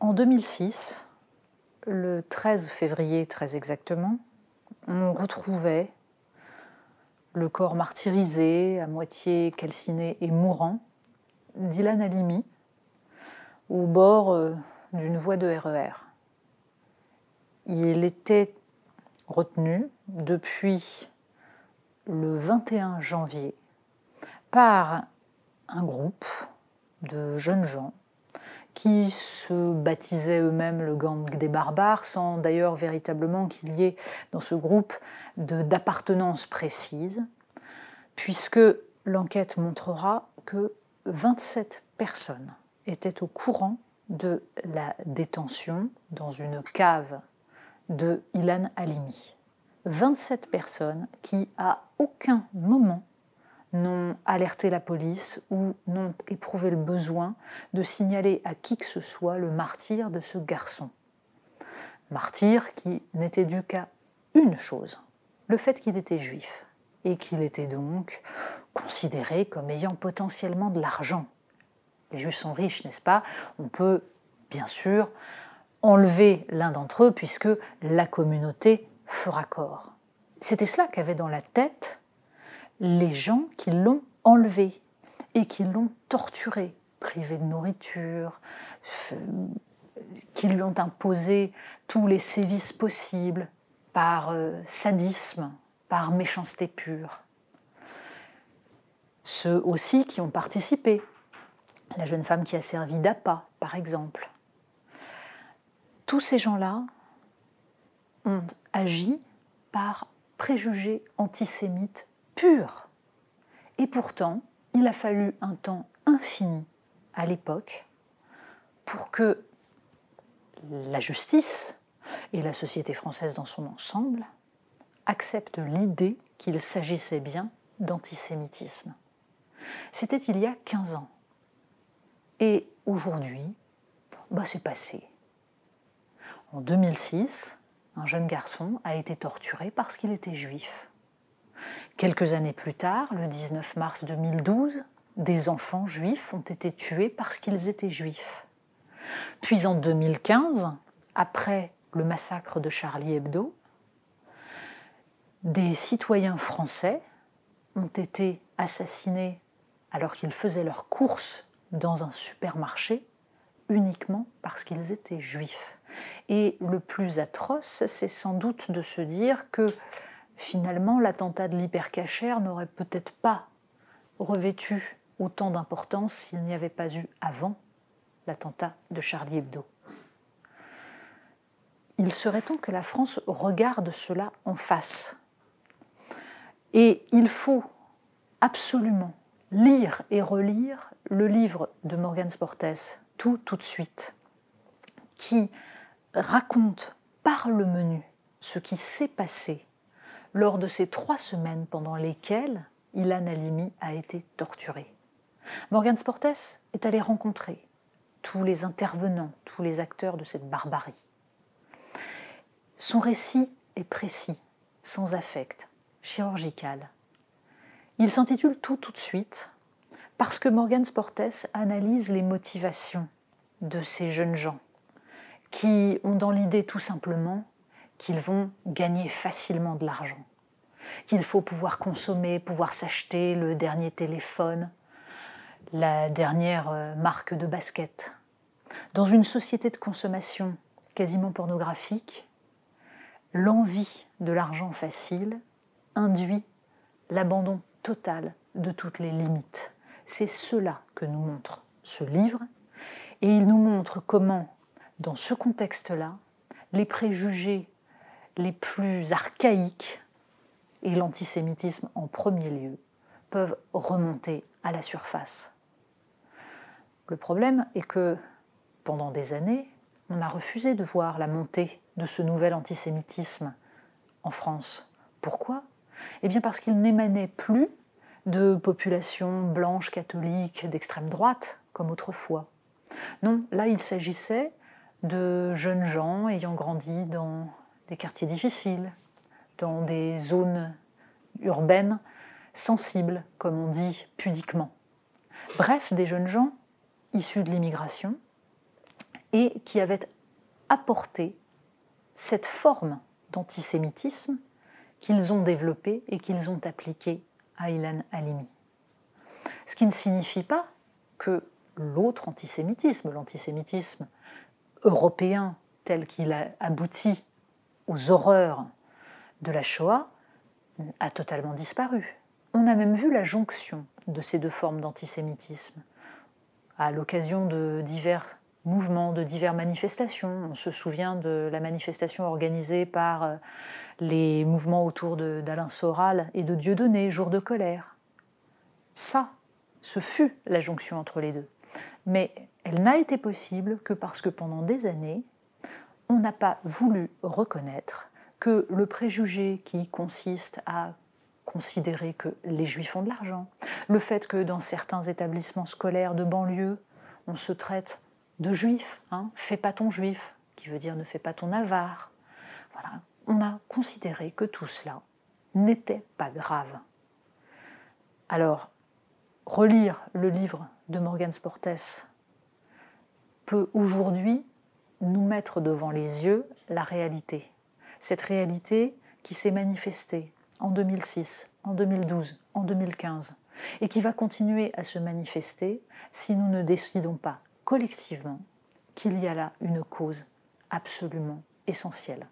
En 2006, le 13 février très exactement, on retrouvait le corps martyrisé, à moitié calciné et mourant, d'Ilan Halimi, au bord d'une voie de RER. Il était retenu depuis le 21 janvier par un groupe de jeunes gens qui se baptisaient eux-mêmes le gang des barbares, sans d'ailleurs véritablement qu'il y ait dans ce groupe d'appartenance précise, puisque l'enquête montrera que 27 personnes étaient au courant de la détention dans une cave de Ilan Halimi. 27 personnes qui, à aucun moment, n'ont alerté la police ou n'ont éprouvé le besoin de signaler à qui que ce soit le martyre de ce garçon. Martyr qui n'était dû qu'à une chose, le fait qu'il était juif, et qu'il était donc considéré comme ayant potentiellement de l'argent. Les Juifs sont riches, n'est-ce pas? On peut, bien sûr, enlever l'un d'entre eux puisque la communauté fera corps. C'était cela qu'avaient dans la tête les gens qui l'ont enlevé et qui l'ont torturé, privé de nourriture, qui lui ont imposé tous les sévices possibles par sadisme, par méchanceté pure. Ceux aussi qui ont participé, la jeune femme qui a servi d'appât, par exemple. Tous ces gens-là ont agi par préjugés antisémites purs. Et pourtant, il a fallu un temps infini à l'époque pour que la justice et la société française dans son ensemble acceptent l'idée qu'il s'agissait bien d'antisémitisme. C'était il y a 15 ans. Et aujourd'hui, c'est passé. En 2006, un jeune garçon a été torturé parce qu'il était juif. Quelques années plus tard, le 19 mars 2012, des enfants juifs ont été tués parce qu'ils étaient juifs. Puis en 2015, après le massacre de Charlie Hebdo, des citoyens français ont été assassinés alors qu'ils faisaient leurs courses dans un supermarché uniquement parce qu'ils étaient juifs. Et le plus atroce, c'est sans doute de se dire que finalement, l'attentat de l'Hypercacher n'aurait peut-être pas revêtu autant d'importance s'il n'y avait pas eu avant l'attentat de Charlie Hebdo. Il serait temps que la France regarde cela en face. Et il faut absolument lire et relire le livre de Morgan Sportes, Tout de suite, qui raconte par le menu ce qui s'est passé lors de ces 3 semaines pendant lesquelles Ilan Halimi a été torturé. Morgan Sportes est allé rencontrer tous les intervenants, tous les acteurs de cette barbarie. Son récit est précis, sans affect, chirurgical. Il s'intitule Tout de suite parce que Morgan Sportes analyse les motivations de ces jeunes gens qui ont dans l'idée tout simplement qu'ils vont gagner facilement de l'argent, qu'il faut pouvoir consommer, pouvoir s'acheter le dernier téléphone, la dernière marque de basket. Dans une société de consommation quasiment pornographique, l'envie de l'argent facile induit l'abandon total de toutes les limites. C'est cela que nous montre ce livre, et il nous montre comment, dans ce contexte-là, les préjugés les plus archaïques, et l'antisémitisme en premier lieu, peuvent remonter à la surface. Le problème est que, pendant des années, on a refusé de voir la montée de ce nouvel antisémitisme en France. Pourquoi ? Eh bien parce qu'il n'émanait plus de populations blanches, catholiques, d'extrême droite, comme autrefois. Non, là il s'agissait de jeunes gens ayant grandi dans des quartiers difficiles, dans des zones urbaines sensibles, comme on dit pudiquement. Bref, des jeunes gens issus de l'immigration et qui avait apporté cette forme d'antisémitisme qu'ils ont développée et qu'ils ont appliquée à Ilan Halimi. Ce qui ne signifie pas que l'autre antisémitisme, l'antisémitisme européen tel qu'il a abouti aux horreurs de la Shoah, a totalement disparu. On a même vu la jonction de ces deux formes d'antisémitisme à l'occasion de divers mouvements, de diverses manifestations. On se souvient de la manifestation organisée par les mouvements autour d'Alain Soral et de Dieudonné, Jour de colère. Ça, ce fut la jonction entre les deux. Mais elle n'a été possible que parce que pendant des années, on n'a pas voulu reconnaître que le préjugé qui consiste à considérer que les Juifs ont de l'argent, le fait que dans certains établissements scolaires de banlieue, on se traite de Juifs, fais pas ton Juif, qui veut dire ne fais pas ton avare. Voilà, on a considéré que tout cela n'était pas grave. Alors, relire le livre de Morgan Sportès peut aujourd'hui nous mettre devant les yeux la réalité. Cette réalité qui s'est manifestée en 2006, en 2012, en 2015, et qui va continuer à se manifester si nous ne décidons pas collectivement qu'il y a là une cause absolument essentielle.